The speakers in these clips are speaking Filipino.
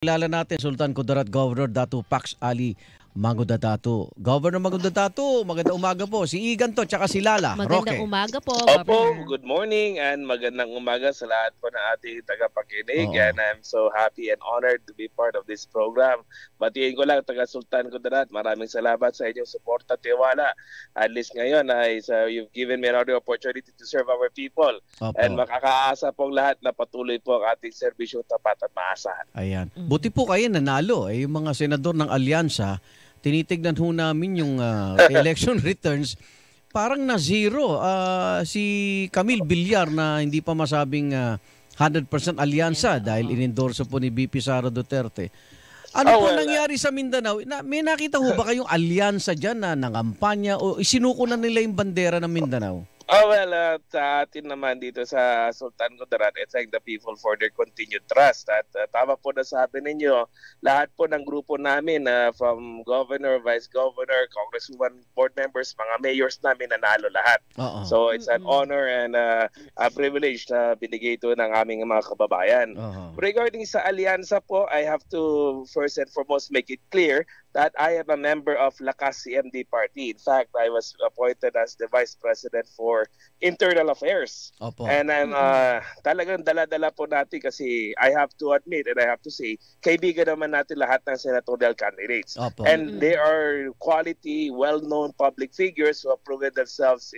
Kilala natin Sultan Kudarat Governor Datu Pax Ali Mangudadatu. Governor Mangudadatu, magandang umaga po. Si Igan to, tsaka si Lala. Magandang Roque. umaga po, Opo, Governor. good morning and magandang umaga sa lahat po ng ating tagapakinig. Oo. And I'm so happy and honored to be part of this program. Batiin ko lang, taga Sultan Kudarat, maraming salamat sa inyong suporta at tiwala. At least ngayon ay you've given me another opportunity to serve our people. Opo. And makakaasa pong lahat na patuloy po ang ating serbisyo tapat at maasahan. Ayan. Buti po kayo nanalo. Yung mga senador ng Alyansa, tinitignan ho namin yung election returns. Parang na zero. Si Camille Villar na hindi pa masabing 100% alyansa dahil inendorso po ni VP Sara Duterte. Ano po nangyari sa Mindanao? May nakita ho ba kayong alyansa dyan na nangampanya o isinuko na nila yung bandera ng Mindanao? Sa atin naman dito sa Sultan Kudarat, it's like the people for their continued trust. At tama po na sabi ninyo, lahat po ng grupo namin from Governor, Vice Governor, Congresswoman, board members, mga mayors namin nanalo lahat. Oo. So it's an honor and a privilege na binigay ito ng aming mga kababayan. Oo. Regarding sa alyansa po, I have to first and foremost make it clear that I am a member of Lakas CMD Party. In fact, I was appointed as the Vice President for Internal Affairs. Opo. And I'm talagang dala-dala po natin kasi I have to admit and I have to say, kaibigan naman natin lahat ng senatorial candidates. Opo. And they are quality, well-known public figures who have proven themselves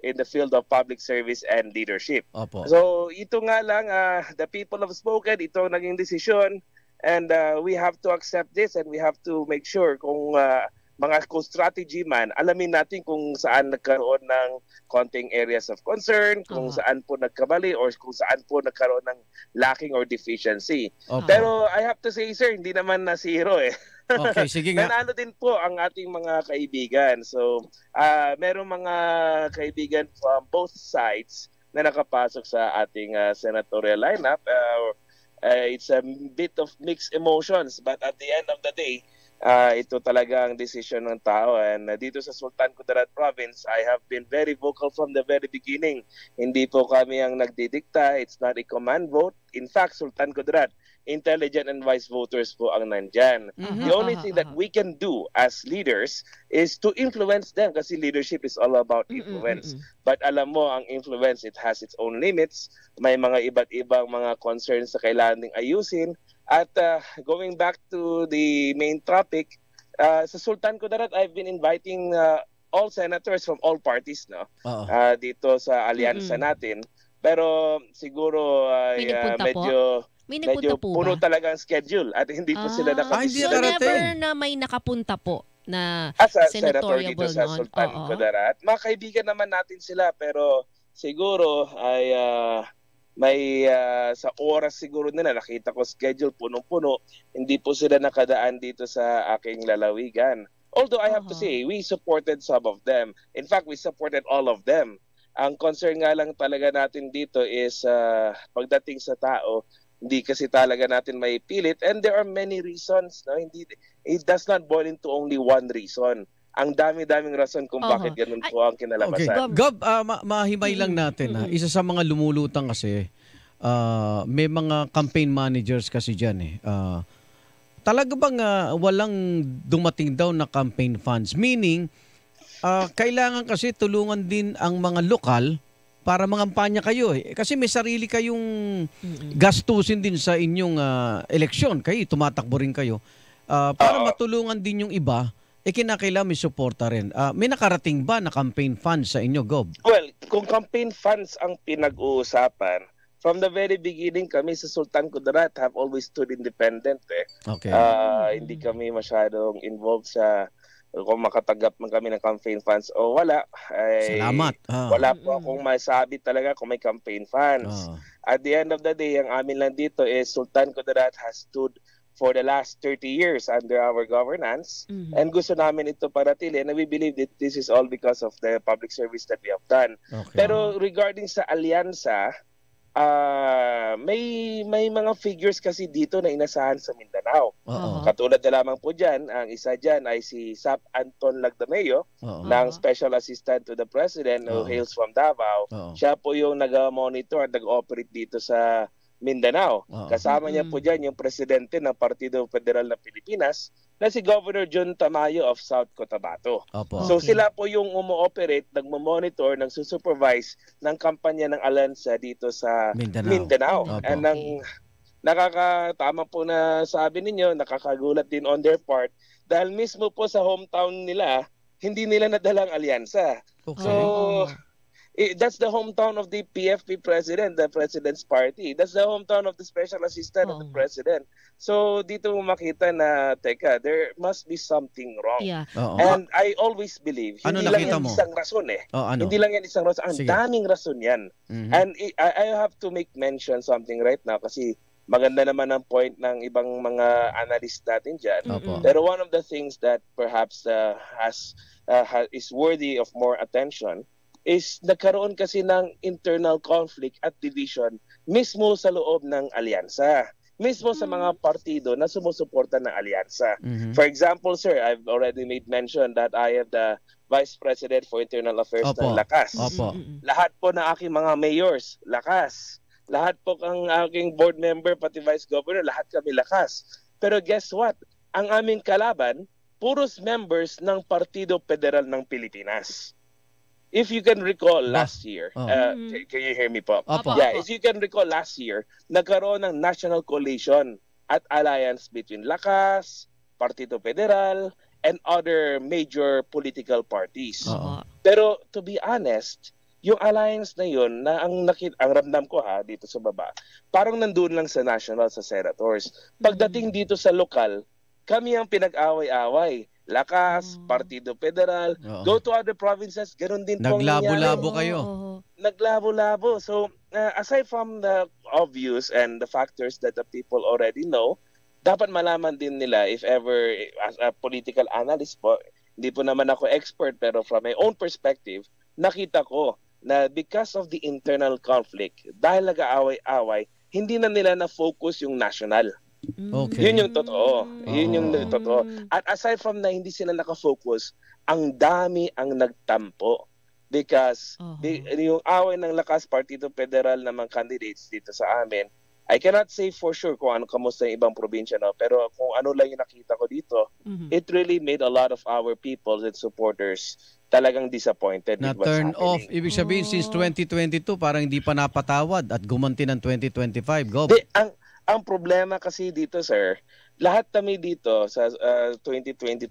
in the field of public service and leadership. Opo. So ito nga lang, the people have spoken, ito ang naging desisyon. And we have to accept this and we have to make sure kung kung strategy man, alamin natin kung saan nagkaroon ng konting areas of concern, kung saan po nagkamali or kung saan po nagkaroon ng lacking or deficiency. Opo. Pero I have to say, sir, hindi naman na zero eh. Okay, sige nga. Nanalo din po ang ating mga kaibigan. So, merong mga kaibigan from both sides na nakapasok sa ating senatorial lineup. It's a bit of mixed emotions, but at the end of the day, ito talaga ang desisyon ng tao. And dito sa Sultan Kudarat Province, I have been very vocal from the very beginning. Hindi po kami ang nagdidikta. It's not a command vote. In fact, Sultan Kudarat, intelligent and wise voters po ang nandyan. The only thing that we can do as leaders is to influence them kasi leadership is all about influence. But alam mo, ang influence, it has its own limits. May mga iba't ibang mga concerns na kailangan ding ayusin. At going back to the main topic, sa Sultan Kudarat, I've been inviting all senators from all parties dito sa alyansa natin. Pero siguro medyo puno talaga ang schedule at hindi po sila hindi So darating. never na may nakapunta po na as a senator dito senatoriable sa noon. Sultan Kudarat. Mga kaibigan naman natin sila pero siguro ay may sa oras siguro nila nakita ko schedule punong-puno, hindi po sila nakadaan dito sa aking lalawigan. Although I have to say, we supported some of them. In fact, we supported all of them. Ang concern nga lang talaga natin dito is pagdating sa tao, hindi kasi talaga natin may pilit and there are many reasons. No? It does not boil into only one reason. Ang dami-daming rason kung bakit ganun po ang kinalabasan. Okay. Gob, mahimay lang natin. Isa sa mga lumulutang kasi, may mga campaign managers kasi dyan. Talaga bang walang dumating daw na campaign funds? Meaning, kailangan kasi tulungan din ang mga lokal para mangampanya kayo. Kasi may sarili kayong gastusin din sa inyong eleksyon. Kayo, tumatakbo rin kayo. Para matulungan din yung iba, kinakailangan may suporta rin. May nakarating ba na campaign funds sa inyo, Gob? Well, kung campaign funds ang pinag-uusapan, from the very beginning kami sa Sultan Kudarat have always stood independent. Okay. Hindi kami masyadong involved sa kung makatanggap man kami ng campaign funds o wala. Salamat. Wala po akong masabi talaga kung may campaign funds. At the end of the day, ang amin lang dito is Sultan Kudarat has stood for the last 30 years under our governance and gusto namin ito paratili and we believe that this is all because of the public service that we have done. Okay. Pero regarding sa alyansa, may mga figures kasi dito na inasahan sa Mindanao. Katulad na lamang po dyan, ang isa dyan ay si Sap Anton Lagdameo ng Special Assistant to the President who hails from Davao. Siya po yung nag-monitor at nag-operate dito sa Mindanao. Oo. Kasama niya po dyan yung presidente ng Partido Federal ng Pilipinas na si Governor John Tamayo of South Cotabato. Opo. So Okay. sila po yung umo-operate, nagmo-monitor, nagsusupervise ng kampanya ng alyansa dito sa Mindanao. Opo. And nakakatama po na sabi ninyo, nakakagulat din on their part dahil mismo po sa hometown nila, hindi nila nadalang alyansa. Okay. So, that's the hometown of the PFP president, the president's party. That's the hometown of the special assistant of the president. So, dito mo makita na, teka, there must be something wrong. Yeah. Oo. And I always believe, Ano hindi lang nakita yan mo? isang rason eh. Ano? Hindi lang yan isang rason. Ang Sige. daming rason yan. Mhm. And I have to make mention something right now kasi maganda naman ang point ng ibang mga analyst natin dyan. Opo. Pero one of the things that perhaps is worthy of more attention is nagkaroon kasi ng internal conflict at division mismo sa loob ng alyansa. Mismo sa mga partido na sumusuporta ng alyansa. Mhm. For example, sir, I've already made mention that I am the Vice President for Internal Affairs Opo. ng Lakas. Opo. Lahat po ng aking mga mayors, Lakas. Lahat po ang aking board member, pati Vice Governor, lahat kami Lakas. Pero guess what? Ang aming kalaban, puros members ng Partido Federal ng Pilipinas. If you can recall last year, can you hear me po? Opo. Yeah, if you can recall last year, nagkaroon ng national coalition at alliance between Lakas, Partido Federal, and other major political parties. Oo. Pero to be honest, yung alliance na yun, na ang ramdam ko dito sa baba, parang nandun lang sa national, sa senators. Pagdating dito sa lokal, kami ang pinag-away-away. Lakas, Partido Federal, Oo. go to other provinces, ganun din po ang Naglabo-labo nangyari. kayo. Naglabo-labo. So, aside from the obvious and the factors that the people already know, dapat malaman din nila if ever, as a political analyst po, hindi po naman ako expert, pero from my own perspective, nakita ko na because of the internal conflict, dahil nag-aaway-away, hindi na nila na-focus yung national. Okay. Yun yung totoo. Yun yung totoo. At aside from na hindi sila nakafocus, ang dami ang nagtampo. Because yung away ng Lakas, Partido Federal ng mga candidates dito sa amin, I cannot say for sure kung kamusta yung ibang probinsya, no? Pero kung ano lang yung nakita ko dito, it really made a lot of our people and supporters talagang disappointed Na with what's turn off. happening. Ibig sabihin since 2022 parang hindi pa napatawad at gumanti ng 2025. Go. Ang problema kasi dito, sir, lahat kami dito sa 2022,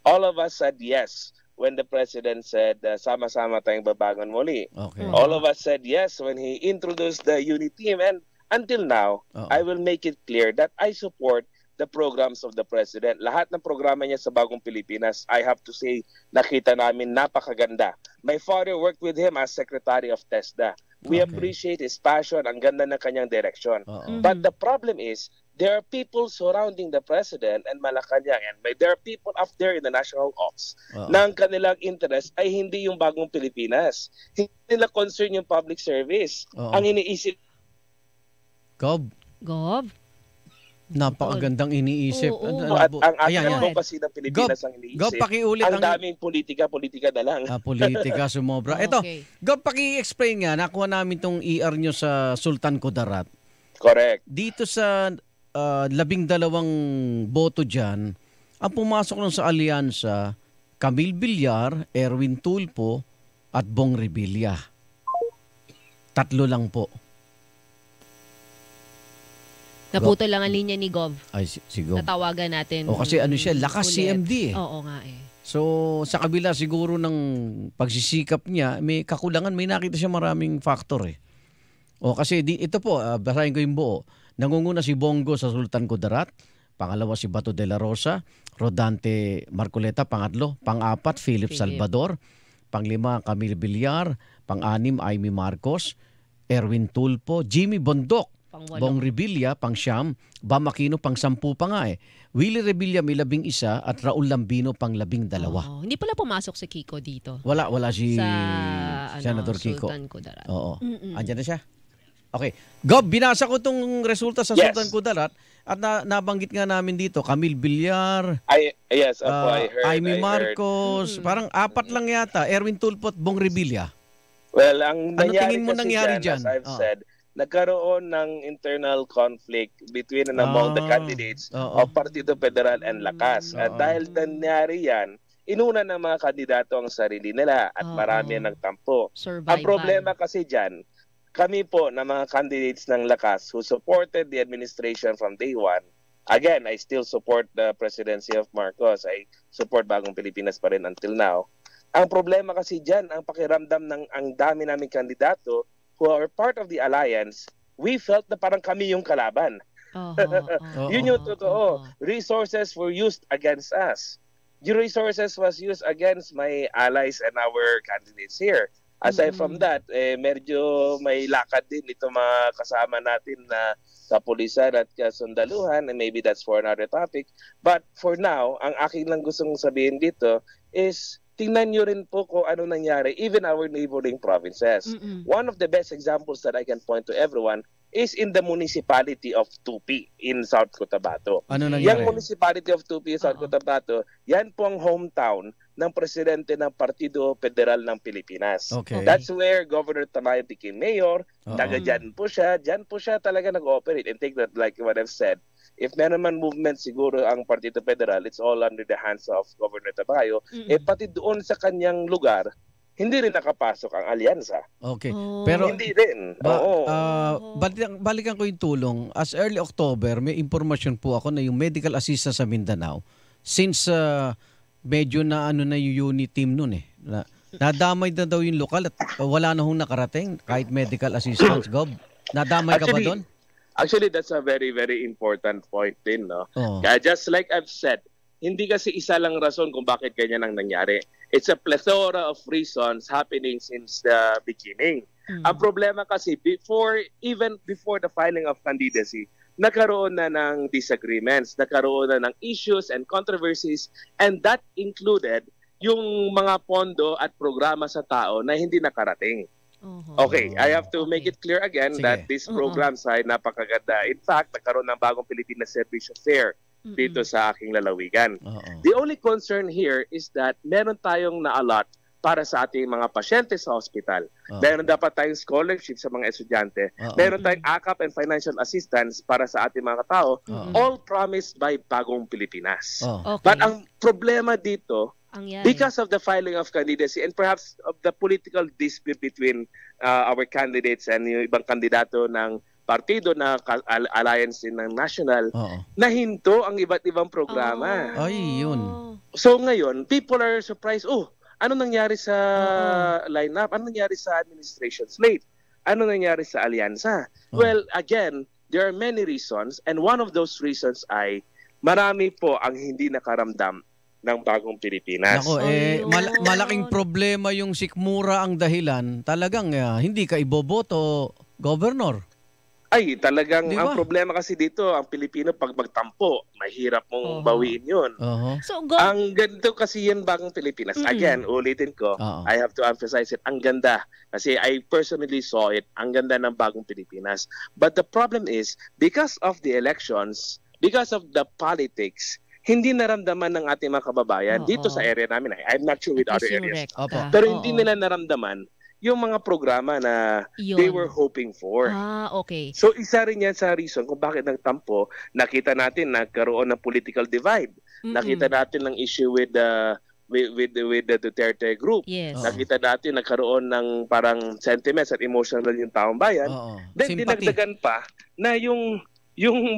all of us said yes when the president said sama-sama tayong babangon muli. Okay. All of us said yes when he introduced the unity team, and until now, I will make it clear that I support the programs of the president. Lahat ng programa niya sa Bagong Pilipinas, I have to say, nakita namin napakaganda. My father worked with him as Secretary of TESDA. We appreciate his passion, ang ganda ng kanyang direksyon. But the problem is, there are people surrounding the president and Malacanang, and there are people up there in the national ops na ang kanilang interest ay hindi yung Bagong Pilipinas. Hindi nila concern yung public service. Ang iniisip Gov? Napakagandang iniisip. at ang Ayan, ating advocacy ng Pilipinas ang Gob, iniisip. pakiulit Ang daming politika na lang. politika sumobra. Ito, Okay. Gob, paki-explain nga. Nakuha namin tong ER nyo sa Sultan Kudarat. Correct. Dito sa 12 boto dyan, ang pumasok lang sa alyansa, Camille Villar, Erwin Tulfo, at Bong Revilla. 3 lang po. Naputol lang ang linya ni Gov. Ay, siguro. Natawagan natin. O kasi ano siya, lakas ulit. CMD eh. Oo nga eh. So, sa kabila siguro ng pagsisikap niya, may kakulangan, may nakita siya maraming factor eh. O kasi ito po, basahin ko yung buo. Nangunguna si Bongo sa Sultan Kudarat, pangalawa si Bato de la Rosa, Rodante Marcoleta, pangatlo, pang-4 Philip Salvador, pang-5 Camille Villar, pang-6 Amy Marcos, Erwin Tulfo, Jimmy Bondok, Bong Revilla, pang-9, Bam Aquino, pang-10 pa nga eh. Willie Revilla may 11 at Raul Lambino pang-12. Hindi pala pumasok si Kiko dito. Wala si Sa Senator Kiko. Sultan Kudarat. Oo. Andyan na siya. Okay. Gob, binasa ko tong resulta sa Sultan Kudarat at nabanggit nga namin dito, Camille Villar, Yes, I heard. Amy Marcos, parang 4 lang yata, Erwin Tulfo at Bong Revilla. Well, ang Ano nangyari tingin mo kasi nangyari dyan, dyan? as I've said, nagkaroon ng internal conflict between and among the candidates Oo. of Partido Federal and Lakas. At Oo. dahil nangyari yan, inuna ng mga kandidato ang sarili nila at marami ang nagtampo. Survival. Ang problema kasi dyan, kami po na mga candidates ng Lakas who supported the administration from day one, again, I still support the presidency of Marcos. I support Bagong Pilipinas pa rin until now. Ang problema kasi dyan, ang pakiramdam ng ang dami naming kandidato who are part of the alliance, we felt na parang kami yung kalaban. Yun yung totoo. Resources were used against us. The resources was used against my allies and our candidates here. Aside from that, medyo may lakad din ito mga kasama natin na kapulisan at kasundaluhan, and maybe that's for another topic. But for now, ang aking lang gustong sabihin dito is tingnan nyo rin po kung ano nangyari, even our neighboring provinces. One of the best examples that I can point to everyone is in the municipality of Tupi in South Cotabato. Ano nangyari? Yung municipality of Tupi in South Cotabato, yan po ang hometown ng presidente ng Partido Federal ng Pilipinas. Okay. That's where Governor Tamay became mayor. Taga dyan po siya talaga nag-operate. And take that like what I've said. If meron man movement siguro ang Partido Federal, it's all under the hands of Governor Tabayo. Pati doon sa kanyang lugar, hindi rin nakapasok ang alyansa. Okay. Pero hindi rin. balikan ko yung tulong. As early October, may impormasyon po ako na yung medical assistant sa Mindanao, since medyo na na yung unit team nun nadamay na daw yung lokal at wala na hong nakarating kahit medical assistance, Gob. Nadamay ka ba doon? Actually, that's a very, very important point din. No? Kaya just like I've said, hindi kasi isa lang rason kung bakit ganyan ang nangyari. It's a plethora of reasons happening since the beginning. Ang problema kasi, even before the filing of candidacy, nagkaroon na ng disagreements, nagkaroon na ng issues and controversies, and that included yung mga pondo at programa sa tao na hindi nakarating. Okay, I have to make it clear again that these programs ay napakaganda. In fact, nagkaroon ng Bagong Pilipinas Service Fair dito sa aking lalawigan. The only concern here is that meron tayong na-allot para sa ating mga pasyente sa hospital. Meron dapat tayong scholarship sa mga estudyante. Meron tayong AKAP and financial assistance para sa ating mga tao. All promised by Bagong Pilipinas. But ang problema dito, because of the filing of candidacy and perhaps of the political dispute between our candidates and yung ibang kandidato ng partido na alliance ng national, nahinto ang iba't ibang programa. Ay, yun. So ngayon, people are surprised, ano nangyari sa lineup? Ano nangyari sa administration slate? Ano nangyari sa alyansa? Well, again, there are many reasons, and one of those reasons ay marami po ang hindi nakaramdam ng Bagong Pilipinas. Nako, malaking problema yung sikmura ang dahilan. Talagang hindi ka iboboto, Governor. Ay, talagang Di ba? ang problema kasi dito, ang Pilipino pag magtampo, mahirap mong bawiin yun. So, Ang ganito kasi yan Bagong Pilipinas. Again, ulitin ko, I have to emphasize it. Ang ganda. Kasi I personally saw it. Ang ganda ng Bagong Pilipinas. But the problem is, because of the elections, because of the politics, hindi naramdaman ng ating mga kababayan dito sa area namin. I'm not sure with other areas. Pero hindi nila naramdaman yung mga programa na they were hoping for. Okay. So isa rin yan sa reason kung bakit nagtampo. Nakita natin nagkaroon ng political divide. Nakita natin ng issue with the Duterte group. Yes. Nakita natin nagkaroon ng parang sentiments at emotional yung taong bayan. Then dinagdagan pa na yung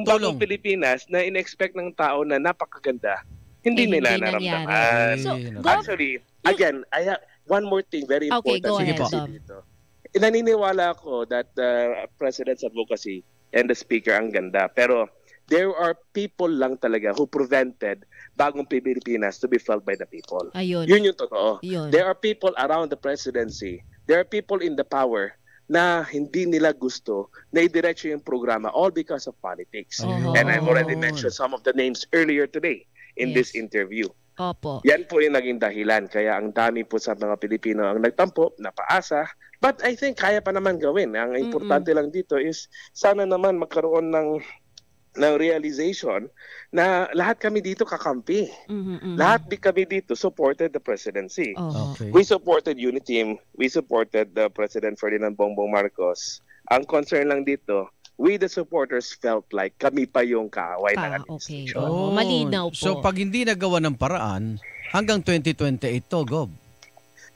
Bagong Pilipinas na in-expect ng tao na napakaganda, hindi nila naramdaman. So, actually, again, I have one more thing very important. Go ahead, dito. Naniniwala ako that the President's advocacy and the Speaker ang ganda. Pero there are people lang talaga who prevented Bagong Pilipinas to be felt by the people. Ayun. Yun yung totoo. Yun. There are people around the presidency. There are people in the power na hindi nila gusto na idiretso yung programa all because of politics. And I've already mentioned some of the names earlier today in this interview. Opo. Yan po yung naging dahilan. Kaya ang dami po sa mga Pilipino ang nagtampo, napaasa. But I think kaya pa naman gawin. Ang importante lang dito is sana naman magkaroon ng realization na lahat kami dito kakampi. Lahat kami dito supported the presidency. Okay. We supported Uniteam. We supported the President Ferdinand Bongbong Marcos Ang concern lang dito, we the supporters felt like kami pa yung kaaway ng Okay. administration. Oo, malinaw po. So pag hindi nagawa ng paraan, hanggang 2028 to, Gob.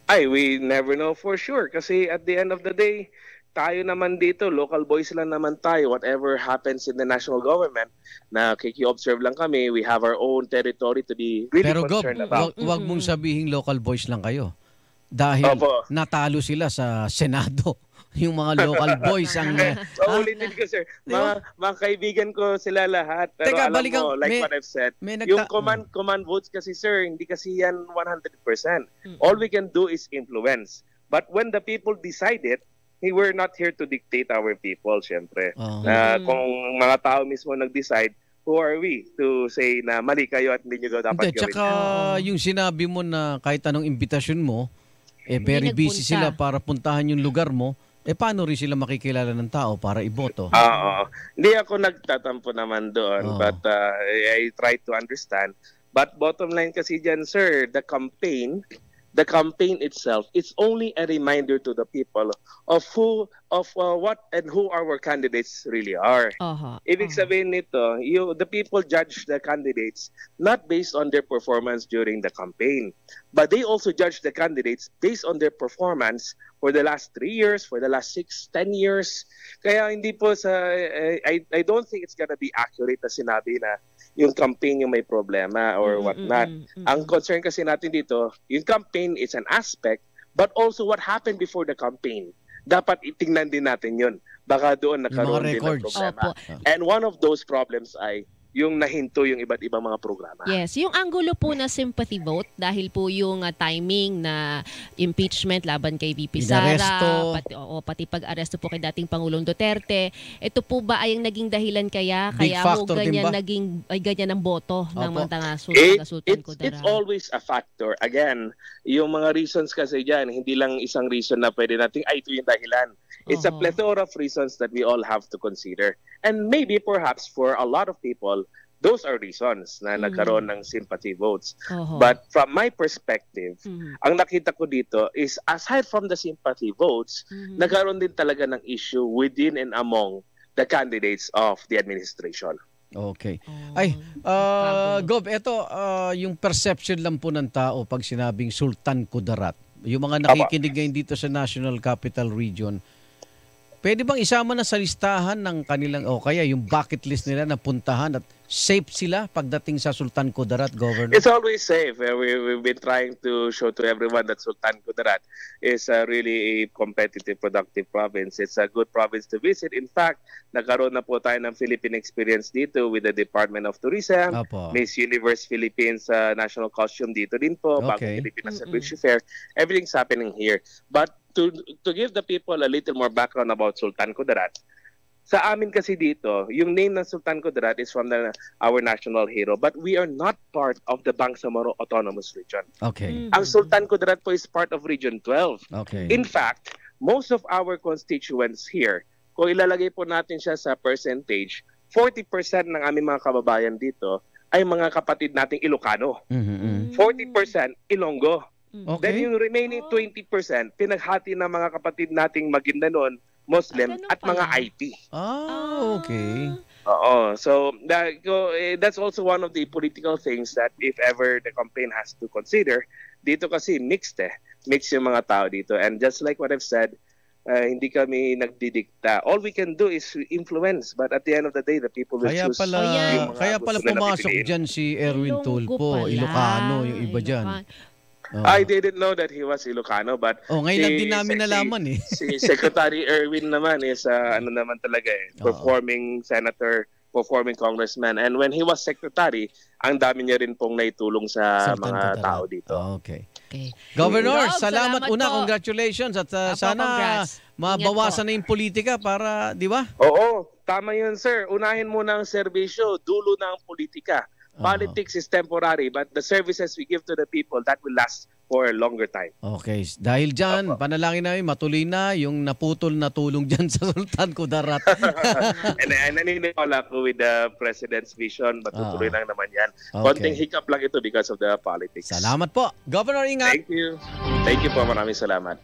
Ay, we never know for sure kasi at the end of the day, tayo naman dito, local boys lang naman tayo. Whatever happens in the national government, na kiki-observe lang kami, we have our own territory to be really Pero Gob, concerned about. wag mong sabihing local boys lang kayo. Dahil Opo. natalo sila sa Senado. Yung mga local boys ang... So, ulitin ko, sir. Di ba? Mga kaibigan ko sila lahat. Pero Teka, alam balikan- mo, like may- what I've said, may yung command votes kasi, sir, hindi kasi yan 100%. All we can do is influence. But when the people decide it, we're not here to dictate our people, syempre. Oh. Kung mga tao mismo nag-decide, who are we to say na mali kayo at hindi nyo dapat Hindi, gawin? tsaka yung sinabi mo na kahit anong imbitasyon mo, very Hindi busy nagpunta. sila para puntahan yung lugar mo, paano rin sila makikilala ng tao para iboto? Oo. Hindi ako nagtatampo naman doon, Oo. but I try to understand. But bottom line kasi dyan, sir, the campaign itself, it's only a reminder to the people of what and who our candidates really are. Aha. Ibig sabihin nito, the people judge the candidates not based on their performance during the campaign, but they also judge the candidates based on their performance for the last 3 years, for the last 6, 10 years. Kaya hindi po I don't think it's gonna be accurate na sinabi na yung campaign yung may problema or whatnot. Ang concern kasi natin dito, yung campaign is an aspect, but also what happened before the campaign. Dapat itingnan din natin yun. Baka doon nagkaroon din ng records. problema. Opo. And one of those problems ay yung nahinto yung iba't ibang mga programa. Yes, yung anggulo po na sympathy vote dahil po yung timing na impeachment laban kay VP Sara, Inaresto. pati pag-aresto po kay dating Pangulong Duterte. Ito po ba ay ang naging dahilan Big kaya factor din ganyan ba? ganyan ang boto ng Opo. mga taga-Sultan It's Kudarat? always a factor. Again, yung mga reasons kasi dyan, hindi lang isang reason na pwede nating, ito yung dahilan. It's a Oho. plethora of reasons that we all have to consider. And maybe perhaps for a lot of people, those are reasons na nagkaroon ng sympathy votes. Oho. But from my perspective, Mhm. ang nakita ko dito is aside from the sympathy votes, Mhm. nagkaroon din talaga ng issue within and among the candidates of the administration. Okay. Oh. Ay, Kagulo. Gob, ito yung perception lang po ng tao pag sinabing Sultan Kudarat. Yung mga nakikinig ngayon dito sa National Capital Region, pwede bang isama na sa listahan ng kanilang, o kaya yung bucket list nila na puntahan at safe sila pagdating sa Sultan Kudarat, Governor? It's always safe. We've been trying to show to everyone that Sultan Kudarat is really a competitive, productive province. It's a good province to visit. In fact, nagkaroon na po tayo ng Philippine experience dito with the Department of Tourism, Apo. Miss Universe Philippines National Costume dito din po, Okay. Bagong Pilipinas sa Beach Fair. Everything's happening here. But to give the people a little more background about Sultan Kudarat, sa amin kasi dito, yung name ng Sultan Kudarat is from our national hero, but we are not part of the Bangsamoro Autonomous Region. Okay. Ang Sultan Kudarat po is part of Region 12. Okay. In fact, most of our constituents here, kung ilalagay po natin siya sa percentage, 40% ng aming mga kababayan dito ay mga kapatid nating Ilocano. Mhm. 40% Ilonggo. Then Okay. yung remaining 20%, pinaghati ng mga kapatid nating Maguindanon, Muslim, ganun at mga pala. IT. Okay. Oo. So that's also one of the political things that if ever the campaign has to consider, dito kasi mixed Mixed yung mga tao dito. And just like what I've said, hindi kami nagdidikta. All we can do is influence. But at the end of the day, the people will Kaya choose pala, yung mga kaya gusto pala nila pumasok pipiliin. dyan si Erwin Ilonggo Tulfo, pala. Ilocano, yung iba dyan. Oh. I didn't know that he was Ilocano, but Oh, ngayon lang din namin nalaman eh. si Secretary Erwin naman is ano naman talaga performing senator, performing congressman. And when he was secretary, ang dami niya rin pong naitulong sa Sultan mga Kudarat. tao dito. Okay. Okay. Governor, Rob, salamat una. po. Congratulations at Apo, sana congrats. mabawasan na yung politika para, di ba? Oo, tama yun, sir. Unahin muna ang serbisyo, dulo na ang politika. Politics is temporary, but the services we give to the people, that will last for a longer time. Okay. Dahil dyan, panalangin namin matuloy na yung naputol na tulong dyan sa Sultan Kudarat. And naniniwala ko with the President's vision, matutuloy lang naman yan. Okay. Konting hiccup lang ito because of the politics. Salamat po. Governor, ingat. Thank you. Thank you po. Maraming salamat.